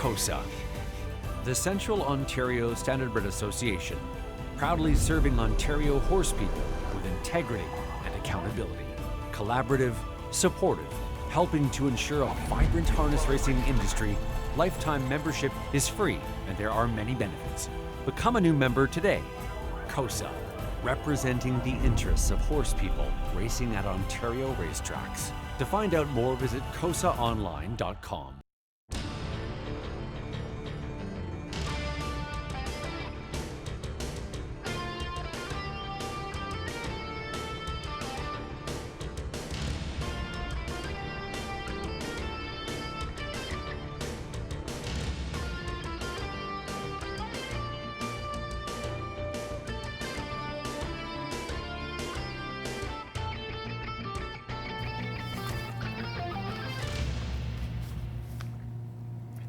COSA, the Central Ontario Standardbred Association, proudly serving Ontario horse people with integrity and accountability. Collaborative, supportive, helping to ensure a vibrant harness racing industry. Lifetime membership is free and there are many benefits. Become a new member today. COSA, representing the interests of horse people racing at Ontario racetracks. To find out more, visit cosaonline.com.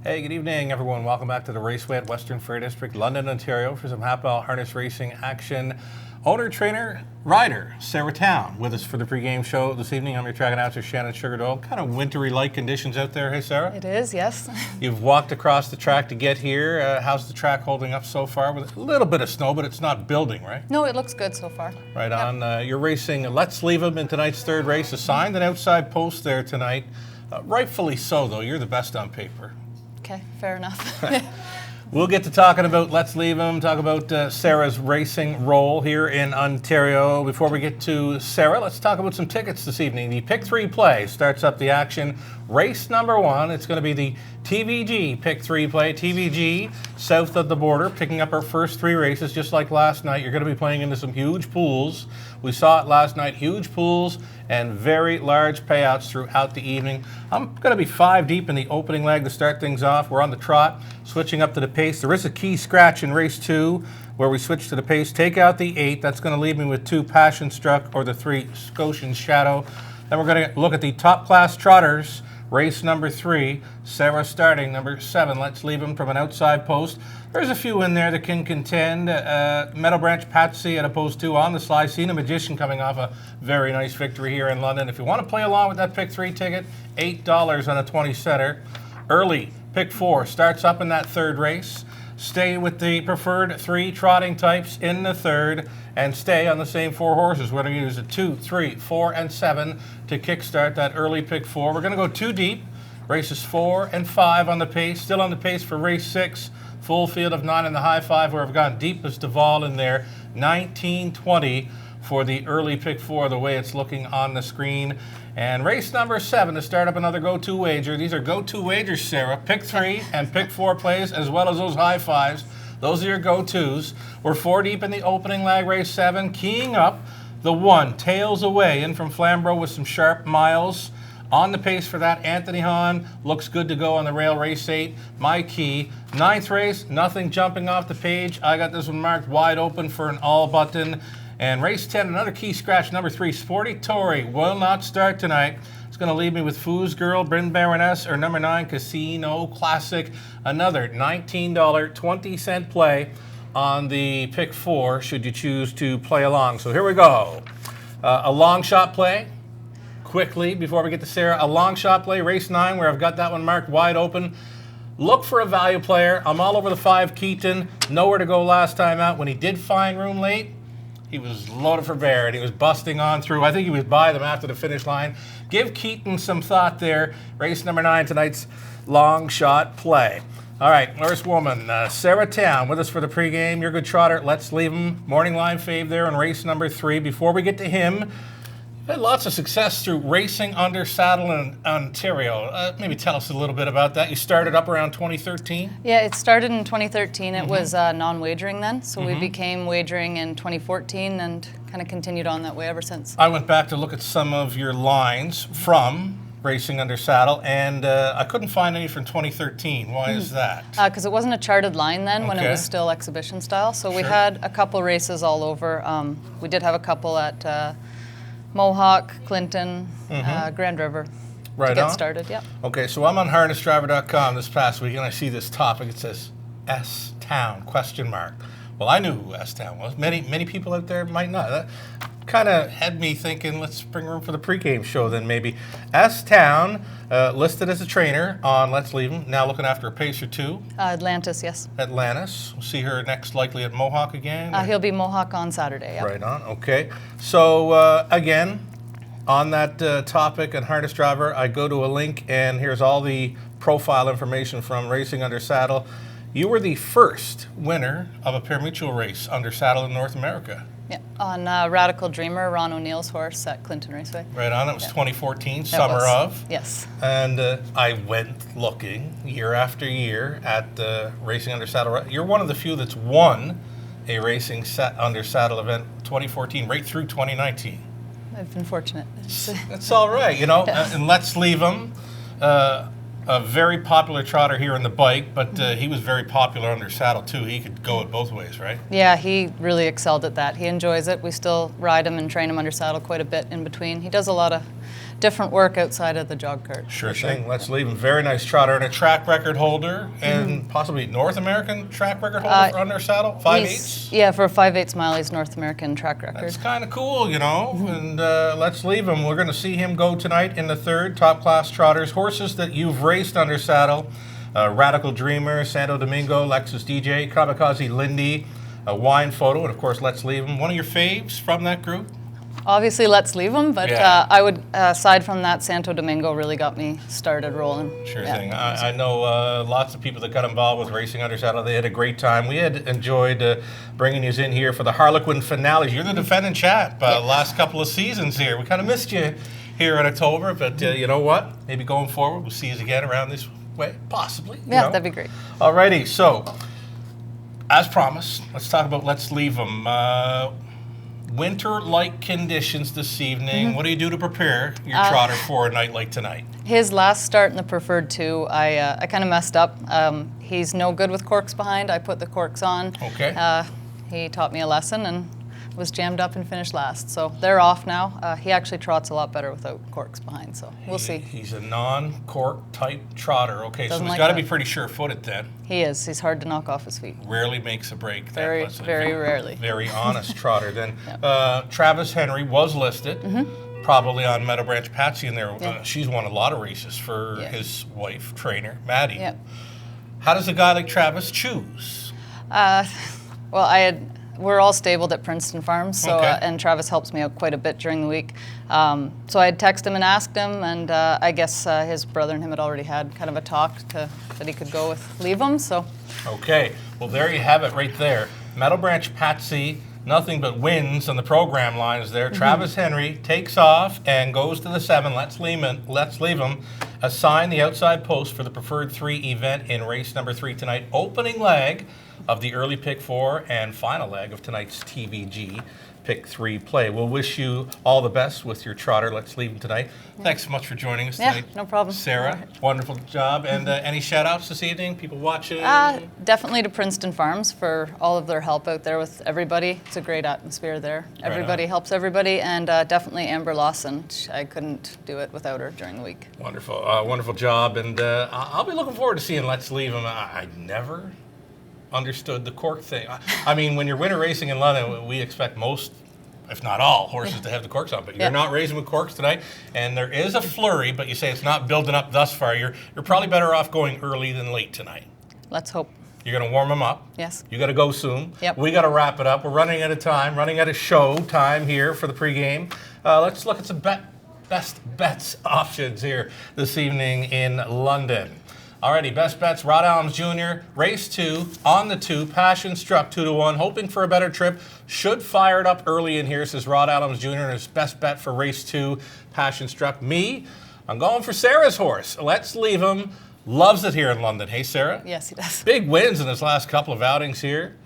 Hey, good evening, everyone. Welcome back to the Raceway at Western Fair District, London, Ontario, for some half-mile harness racing action. Owner, trainer, rider, Sarah Town, with us for the pregame show this evening. I'm your track announcer, Shannon Sugardoll. Kind of wintry-like conditions out there, hey, Sarah? It is, yes. You've walked across the track to get here. How's the track holding up so far? With a little bit of snow, but it's not building, right? No, it looks good so far. Right on. You're racing Let's Leave 'Em in tonight's third race. Assigned an outside post there tonight. Rightfully so, though. You're the best on paper. Okay, fair enough. We'll get to talking about Let's Leave 'Em, talk about Sarah's racing role here in Ontario. Before we get to Sarah, let's talk about some tickets this evening. The Pick 3 Play starts up the action. Race number 1, it's going to be the TVG Pick 3 Play. TVG, south of the border, picking up our first 3 races just like last night. You're going to be playing into some huge pools. We saw it last night, huge pools and very large payouts throughout the evening. I'm going to be 5 deep in the opening leg to start things off. We're on the trot, switching up to the pace. There is a key scratch in race 2 where we switch to the pace. Take out the 8. That's going to leave me with 2 Passion Struck or the 3 Scotian Shadow. Then we're going to look at the top class trotters. Race number 3, Sarah starting, number 7, Let's Leave 'Em from an outside post. There's a few in there that can contend. Meadow Branch Patsy at a post 2 on the slide. Seen a Magician coming off a very nice victory here in London. If you want to play along with that Pick 3 ticket, $8 on a 20-setter. Early, Pick 4 starts up in that third race. Stay with the preferred 3 trotting types in the third and stay on the same 4 horses. We're going to use a 2, 3, 4, and 7 to kickstart that early Pick 4. We're going to go 2 deep. Races 4 and 5 on the pace. Still on the pace for race 6. Full field of 9 in the high 5 where I've gone deep as Duval in there. 19-20 for the early Pick 4, the way it's looking on the screen. And race number 7 to start up another go-to wager. These are go-to wagers, Sarah. Pick 3 and Pick 4 plays, as well as those high 5s. Those are your go-tos. We're 4 deep in the opening leg, race 7. Keying up the 1, Tails Away, in from Flamborough with some sharp miles. On the pace for that, Anthony Hahn looks good to go on the rail, race 8. My key. 9th race, nothing jumping off the page. I got this one marked wide open for an all button. And race 10, another key scratch, number 3, Sporty Tory, will not start tonight. It's going to leave me with Foo's Girl, Bryn Baroness, or number 9, Casino Classic. Another $19, 20-cent play on the Pick 4, should you choose to play along. So here we go. A long shot play. Quickly, before we get to Sarah, a long shot play, race 9, where I've got that one marked wide open. Look for a value player. I'm all over the 5, Keaton. Nowhere to go last time out. When he did find room late, he was loaded for bear, and he was busting on through. I think he was by them after the finish line. Give Keaton some thought there. Race number 9, tonight's long shot play. All right, first woman, Sarah Town, with us for the pregame. You're a good trotter. Let's Leave 'Em. Morning line fave there in race number 3. Before we get to him, had lots of success through racing under saddle in Ontario. Maybe tell us a little bit about that. You started up around 2013? Yeah, it started in 2013. It was non-wagering then, so we became wagering in 2014 and kind of continued on that way ever since. I went back to look at some of your lines from racing under saddle, and I couldn't find any from 2013. Why is that? Because it wasn't a charted line then when it was still exhibition style. So we had a couple races all over. We did have a couple at Mohawk, Clinton, Grand River to get started. Yeah. Okay, so I'm on harnessdriver.com this past week, and I see this topic. It says S Town ? Well, I knew who S-Town was. Many people out there might not. That kind of had me thinking, let's bring her in for the pregame show then maybe. S-Town, listed as a trainer on Let's Leave 'Em, now looking after a pacer too. Atlantis, yes. Atlantis. We'll see her next likely at Mohawk again? He'll be Mohawk on Saturday, yeah. Right on, okay. So, again, on that topic and harness driver, I go to a link and here's all the profile information from Racing Under Saddle. You were the first winner of a pari-mutuel race under saddle in North America. Yeah, on Radical Dreamer, Ron O'Neill's horse at Clinton Raceway. Right on, that was 2014, summer of. Yes. And I went looking year after year at the Racing Under Saddle. You're one of the few that's won a Racing Under Saddle event 2014 right through 2019. I've been fortunate. That's all right, you know, and Let's Leave 'Em. A very popular trotter here in the bike, but he was very popular under saddle too. He could go it both ways, right? Yeah, he really excelled at that. He enjoys it. We still ride him and train him under saddle quite a bit in between. He does a lot of different work outside of the jog cart. Sure thing. Let's Leave Him. Very nice trotter and a track record holder and possibly North American track record holder for under saddle. 5/8? Yeah, for a 5/8 mile, he's North American track record. That's kind of cool, you know. And Let's Leave Him. We're going to see him go tonight in the third top class trotters. Horses that you've raced under saddle. Radical Dreamer, Santo Domingo, Lexus DJ, Kamikaze Lindy, a Wine Photo, and of course Let's Leave Him. One of your faves from that group? Obviously, Let's Leave Him, but Yeah. I would, aside from that, Santo Domingo really got me started rolling. Sure thing. I know lots of people that got involved with Racing Under Saddle. They had a great time. We had enjoyed bringing you in here for the Harlequin finales. You're the defending champ last couple of seasons here. We kind of missed you here in October, but you know what? Maybe going forward, we'll see you again around this way, possibly. Yeah, that'd be great. Alrighty, so as promised, let's talk about Let's Leave 'Em. Winter-like conditions this evening. What do you do to prepare your trotter for a night like tonight? His last start in the Preferred 2, I kind of messed up. He's no good with corks behind. I put the corks on. Okay. He taught me a lesson and was jammed up and finished last. So they're off now. He actually trots a lot better without corks behind, so we'll see. He's a non-cork type trotter. Okay, Doesn't so he's like got to that. be pretty sure-footed then. He is. He's hard to knock off his feet. Rarely makes a break. Very, very rarely. Very honest trotter then. Travis Henry was listed. Probably on Meadow Branch Patsy in there. She's won a lot of races for his wife, trainer, Maddie. Yeah. How does a guy like Travis choose? Well, we're all stabled at Princeton Farms, so Okay. And Travis helps me out quite a bit during the week. So I had texted him and asked him, and I guess his brother and him had already had kind of a talk that he could go with Leave 'Em. So Okay, well there you have it right there. Meadow Branch Patsy, nothing but wins on the program lines there. Travis Henry takes off and goes to the 7. Let's Leave 'Em. Assign the outside post for the Preferred 3 event in race number 3 tonight. Opening leg of the early pick 4 and final leg of tonight's TVG pick 3 play. We'll wish you all the best with your trotter. Let's Leave 'Em tonight. Thanks so much for joining us tonight. no problem. Sarah, wonderful job. And any shout outs this evening? People watching? definitely to Princeton Farms for all of their help out there with everybody. It's a great atmosphere there. Everybody helps everybody, and definitely Amber Lawson. I couldn't do it without her during the week. Wonderful, wonderful job, and I'll be looking forward to seeing Let's Leave 'Em. I never understood the cork thing. I mean, when you're winter racing in London, we expect most, if not all, horses to have the corks on, but you're not racing with corks tonight, and there is a flurry, but you say it's not building up thus far. You're probably better off going early than late tonight. Let's hope. You're going to warm them up. Yes. You got to go soon. Yep. We got to wrap it up. We're running out of time, running out of show time here for the pregame. Let's look at some best bets options here this evening in London. Alrighty, best bets, Rod Adams Jr., race 2, on the 2, Passion Struck 2-1, hoping for a better trip. Should fire it up early in here, says Rod Adams Jr., and his best bet for race 2, Passion Struck. Me, I'm going for Sarah's horse. Let's Leave 'Em. Loves it here in London. Hey, Sarah? Yes, he does. Big wins in his last couple of outings here.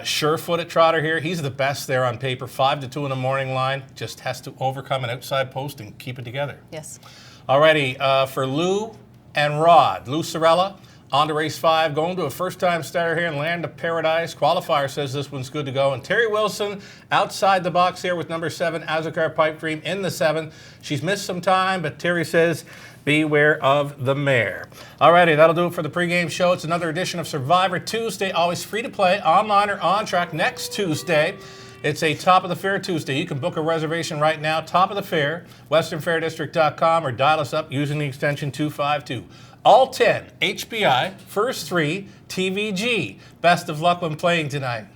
Sure-footed trotter here. He's the best there on paper. 5-2 in the morning line. Just has to overcome an outside post and keep it together. Yes. Alrighty, for Lou and Rod. Lou Sorella on to race 5, going to a first-time starter here in Land of Paradise. Qualifier says this one's good to go. And Terry Wilson outside the box here with number 7, Azakar Pipe Dream in the 7. She's missed some time, but Terry says beware of the mare. Alrighty, that'll do it for the pregame show. It's another edition of Survivor Tuesday, always free to play, online or on track. Next Tuesday, it's a Top of the Fair Tuesday. You can book a reservation right now, Top of the Fair, westernfairdistrict.com, or dial us up using the extension 252. All 10, HBI, first 3, TVG. Best of luck when playing tonight.